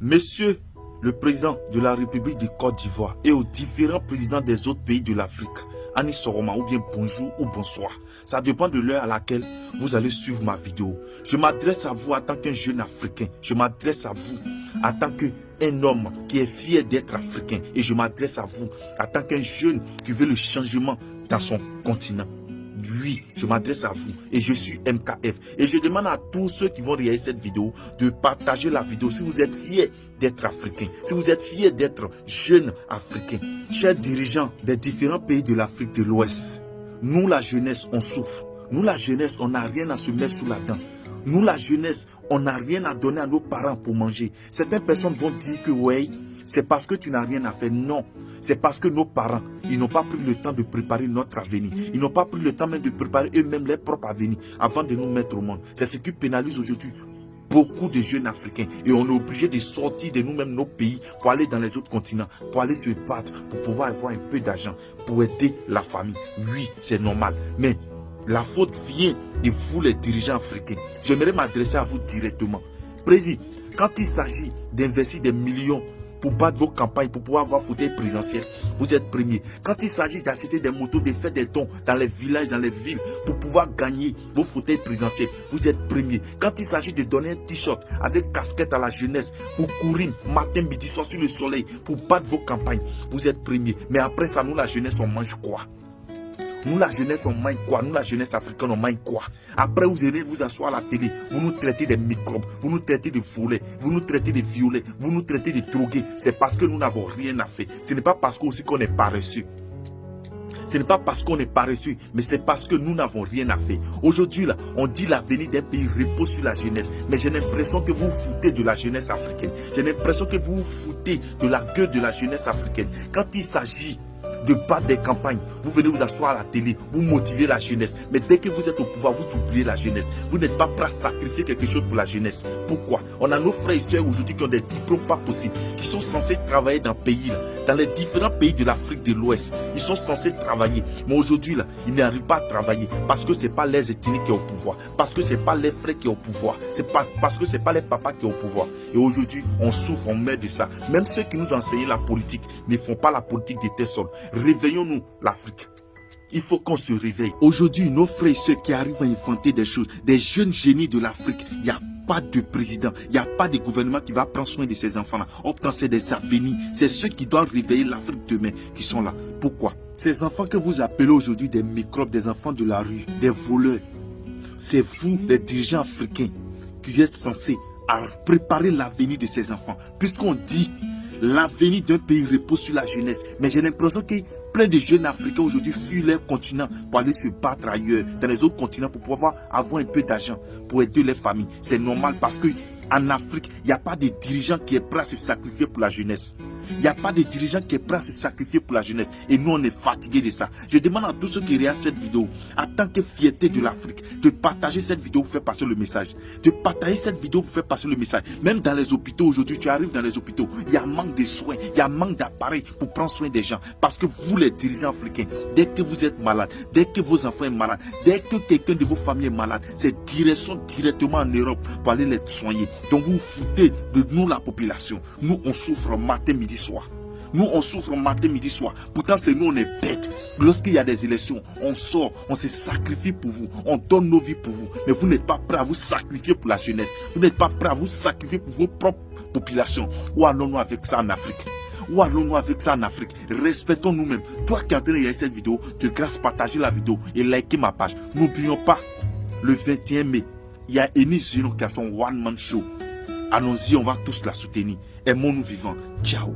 Monsieur le président de la République de Côte d'Ivoire et aux différents présidents des autres pays de l'Afrique, Anis Soroma, ou bien bonjour ou bonsoir. Ça dépend de l'heure à laquelle vous allez suivre ma vidéo. Je m'adresse à vous en tant qu'un jeune Africain. Je m'adresse à vous en tant qu'un homme qui est fier d'être Africain. Et je m'adresse à vous en tant qu'un jeune qui veut le changement dans son continent. Oui, je m'adresse à vous et je suis MKF. Et je demande à tous ceux qui vont regarder cette vidéo de partager la vidéo si vous êtes fiers d'être Africain, si vous êtes fiers d'être jeune Africain. Chers dirigeants des différents pays de l'Afrique de l'Ouest, nous la jeunesse, on souffre. Nous la jeunesse, on n'a rien à se mettre sous la dent. Nous la jeunesse, on n'a rien à donner à nos parents pour manger. Certaines personnes vont dire que ouais, c'est parce que tu n'as rien à faire. Non, c'est parce que nos parents, ils n'ont pas pris le temps de préparer notre avenir. Ils n'ont pas pris le temps même de préparer eux-mêmes leur propre avenir avant de nous mettre au monde. C'est ce qui pénalise aujourd'hui beaucoup de jeunes Africains. Et on est obligé de sortir de nous-mêmes nos pays pour aller dans les autres continents, pour aller se battre, pour pouvoir avoir un peu d'argent, pour aider la famille. Oui, c'est normal. Mais la faute vient de vous les dirigeants africains. J'aimerais m'adresser à vous directement. Président, quand il s'agit d'investir des millions pour battre vos campagnes, pour pouvoir avoir fauteuil présidentiel, vous êtes premier. Quand il s'agit d'acheter des motos, de faire des dons dans les villages, dans les villes, pour pouvoir gagner vos fauteuils présidentiels, vous êtes premier. Quand il s'agit de donner un t-shirt avec casquette à la jeunesse, pour courir matin, midi, soir sur le soleil, pour battre vos campagnes, vous êtes premier. Mais après ça, nous la jeunesse, on mange quoi? Nous la jeunesse, on mange quoi? Nous la jeunesse africaine, on mange quoi? Après, vous allez vous asseoir à la télé, vous nous traitez des microbes, vous nous traitez de volets, vous nous traitez de violets, vous nous traitez de drogués. C'est parce que nous n'avons rien à faire. Ce n'est pas parce qu'on est paresseux. Ce n'est pas parce qu'on est paresseux, mais c'est parce que nous n'avons rien à faire. Aujourd'hui, là, on dit l'avenir d'un pays repose sur la jeunesse. Mais j'ai l'impression que vous vous foutez de la jeunesse africaine. J'ai l'impression que vous vous foutez de la gueule de la jeunesse africaine. Quand il s'agit de battre des campagnes, vous venez vous asseoir à la télé, vous motivez la jeunesse. Mais dès que vous êtes au pouvoir, vous oubliez la jeunesse. Vous n'êtes pas prêt à sacrifier quelque chose pour la jeunesse. Pourquoi? On a nos frères et sœurs aujourd'hui qui ont des diplômes pas possibles, qui sont censés travailler dans le pays, là, dans les différents pays de l'Afrique de l'Ouest. Ils sont censés travailler. Mais aujourd'hui, là, ils n'arrivent pas à travailler parce que ce n'est pas les ethniques qui sont au pouvoir, parce que ce n'est pas les frères qui sont au pouvoir, parce que ce n'est pas les papas qui sont au pouvoir. Et aujourd'hui, on souffre, on meurt de ça. Même ceux qui nous enseignent la politique ne font pas la politique de tel sol. Réveillons-nous, l'Afrique. Il faut qu'on se réveille. Aujourd'hui, nos frères et sœurs qui arrivent à inventer des choses, des jeunes génies de l'Afrique, il n'y a pas de président, il n'y a pas de gouvernement qui va prendre soin de ces enfants-là. Pourtant, c'est des avenirs. C'est ceux qui doivent réveiller l'Afrique demain qui sont là. Pourquoi? Ces enfants que vous appelez aujourd'hui des microbes, des enfants de la rue, des voleurs, c'est vous, les dirigeants africains, qui êtes censés préparer l'avenir de ces enfants. Puisqu'on dit l'avenir d'un pays repose sur la jeunesse. Mais j'ai l'impression que plein de jeunes Africains aujourd'hui fuient leur continent pour aller se battre ailleurs, dans les autres continents, pour pouvoir avoir un peu d'argent, pour aider les familles. C'est normal parce que en Afrique, il n'y a pas de dirigeant qui est prêt à se sacrifier pour la jeunesse. Il n'y a pas de dirigeant qui est prêt à se sacrifier pour la jeunesse. Et nous, on est fatigués de ça. Je demande à tous ceux qui regardent cette vidéo, en tant que fierté de l'Afrique, de partager cette vidéo pour faire passer le message. De partager cette vidéo pour faire passer le message. Même dans les hôpitaux, aujourd'hui, tu arrives dans les hôpitaux, il y a manque de soins, il y a manque d'appareils pour prendre soin des gens. Parce que vous, les dirigeants africains, dès que vous êtes malade, dès que vos enfants sont malades, dès que quelqu'un de vos familles est malade, c'est directement en Europe pour aller les soigner. Donc vous vous foutez de nous, la population. Nous, on souffre matin, midi, soir. Nous, on souffre matin, midi, soir. Pourtant, c'est nous, on est bêtes. Lorsqu'il y a des élections, on sort, on se sacrifie pour vous. On donne nos vies pour vous. Mais vous n'êtes pas prêts à vous sacrifier pour la jeunesse. Vous n'êtes pas prêts à vous sacrifier pour vos propres populations. Où allons-nous avec ça en Afrique? Où allons-nous avec ça en Afrique? Respectons nous-mêmes. Toi qui es en train de regarder cette vidéo, de grâce, partagez la vidéo et likez ma page. N'oublions pas, le 21 mai, il y a Enis Zino qui a son one-man show. Allons-y, on va tous la soutenir. Aimons-nous vivants. Ciao.